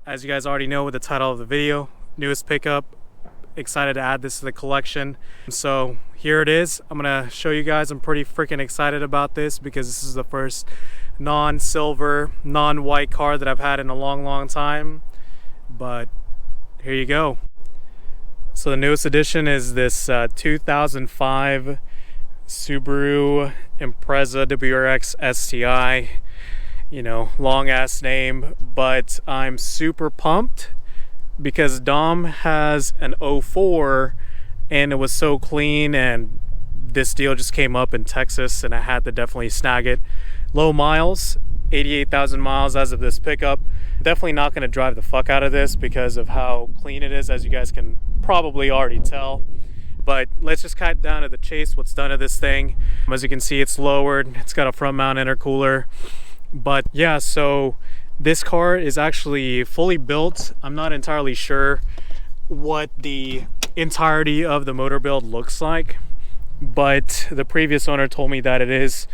As you guys already know with the title of the video, newest pickup. Excited to add this to the collection. So here it is. I'm gonna show you guys. I'm pretty freaking excited about this because this is the first non-silver, non-white car that I've had in a long time. But here you go. So the newest addition is this 2005 Subaru Impreza WRX STI. You know, long ass name, but I'm super pumped because Dom has an 04 and it was so clean, and this deal just came up in Texas and I had to definitely snag it. Low miles, 88,000 miles as of this pickup. Definitely not going to drive the fuck out of this because of how clean it is, as you guys can probably already tell. But let's just cut down to the chase, what's done to this thing. As you can see, it's lowered, it's got a front mount intercooler. But yeah, so this car is actually fully built. I'm not entirely sure what the entirety of the motor build looks like, but the previous owner told me that it is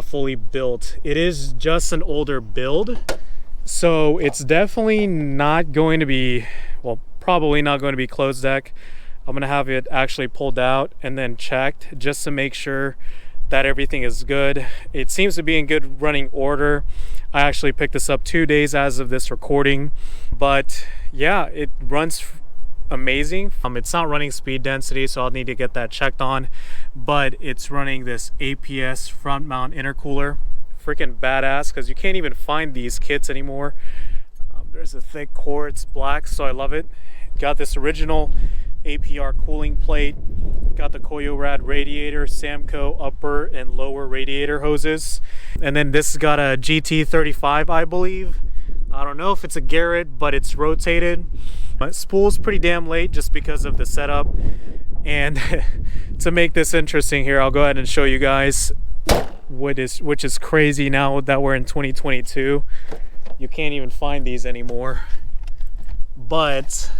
fully built. It is just an older build, so it's definitely not going to be, well, probably not going to be closed deck. I'm gonna have it actually pulled out and then checked just to make sure that everything is good. It seems to be in good running order. I actually picked this up 2 days as of this recording, but yeah, it runs amazing. It's not running speed density, so I'll need to get that checked on, but it's running this APS front mount intercooler. Freaking badass, because you can't even find these kits anymore. There's a thick core, it's black, so I love it. Got this original APR cooling plate, got the Koyorad radiator, Samco upper and lower radiator hoses, and then this has got a GT35, I believe. I don't know if it's a Garrett, but it's rotated. It spools pretty damn late just because of the setup. And to make this interesting here, I'll go ahead and show you guys which is crazy now that we're in 2022. You can't even find these anymore. But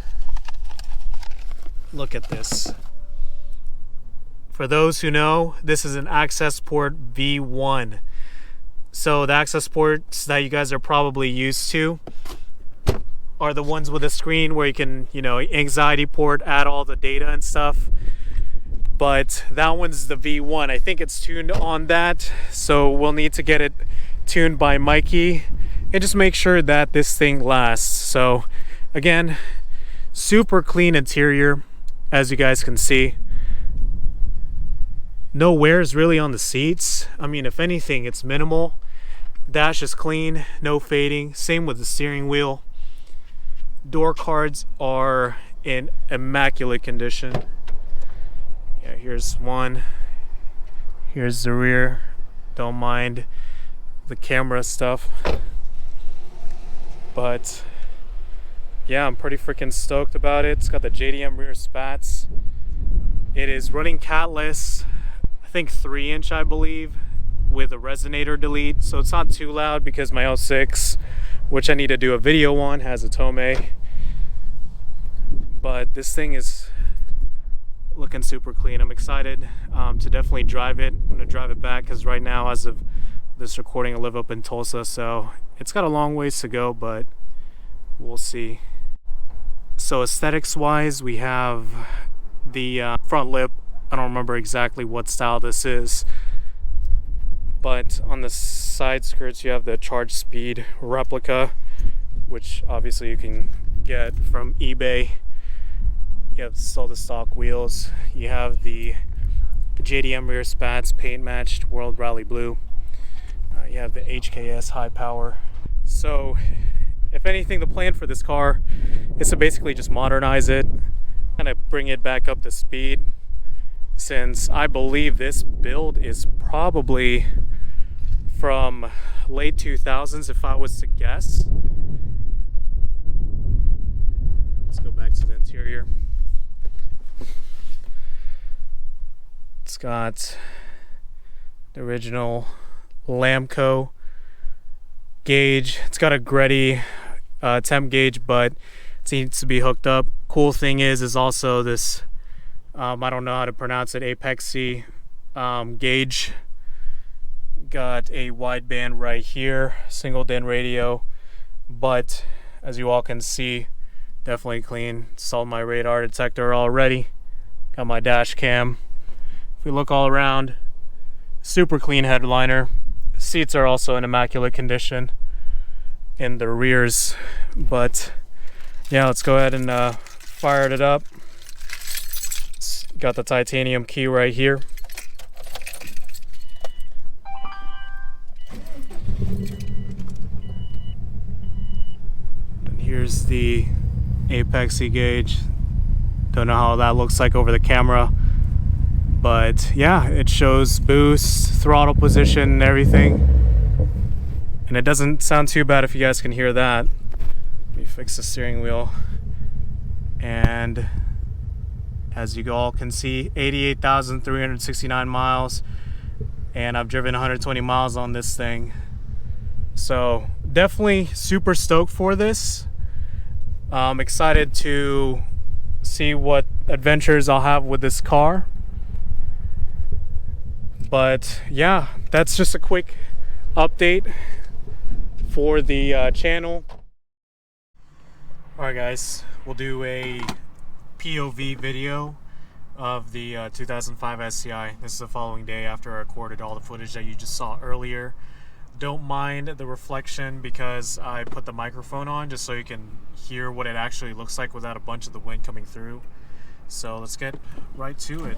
look at this. For those who know, this is an access port V1. So the access ports that you guys are probably used to are the ones with a screen where you can, you know, anxiety port, add all the data and stuff. But that one's the V1. I think it's tuned on that, so we'll need to get it tuned by Mikey and just make sure that this thing lasts. So again, super clean interior, as you guys can see. No wears really on the seats. I mean, if anything, it's minimal. Dash is clean, no fading. Same with the steering wheel. Door cards are in immaculate condition. Yeah, here's one. Here's the rear. Don't mind the camera stuff. But yeah, I'm pretty freaking stoked about it. It's got the JDM rear spats. It is running Catless, I think 3-inch, I believe, with a resonator delete. So it's not too loud because my 06, which I need to do a video on, has a Tomei. But this thing is looking super clean. I'm excited to definitely drive it. I'm gonna drive it back because right now, as of this recording, I live up in Tulsa, so it's got a long ways to go, but we'll see. So aesthetics wise, we have the front lip. I don't remember exactly what style this is, but on the side skirts you have the Charge Speed replica, which obviously you can get from eBay. You have still the stock wheels. You have the JDM rear spats, paint matched World Rally Blue. You have the HKS high power. So if anything, the plan for this car is to basically just modernize it, kind of bring it back up to speed, since I believe this build is probably from late 2000s if I was to guess. Let's go back to the interior. It's got the original Lamco gauge. It's got a Greddy temp gauge, but it needs to be hooked up. Cool thing is also this, I don't know how to pronounce it, Apexy gauge. Got a wideband right here, single DIN radio, but as you all can see, definitely clean. Installed my radar detector already. Got my dash cam. If we look all around, super clean headliner. Seats are also in immaculate condition in the rears. But yeah, let's go ahead and fire it up. It's got the titanium key right here. And here's the apexy gauge. Don't know how that looks like over the camera, but yeah, it shows boost, throttle position, and everything. And it doesn't sound too bad if you guys can hear that. Let me fix the steering wheel. And as you all can see, 88,369 miles, and I've driven 120 miles on this thing. So definitely super stoked for this. I'm excited to see what adventures I'll have with this car. But yeah, that's just a quick update for the channel. Alright guys, we'll do a POV video of the 2005 STI. This is the following day after I recorded all the footage that you just saw earlier. Don't mind the reflection because I put the microphone on just so you can hear what it actually looks like without a bunch of the wind coming through. So let's get right to it.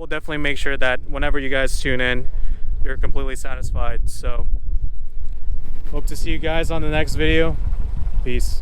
Definitely make sure that whenever you guys tune in, you're completely satisfied. So hope to see you guys on the next video. Peace.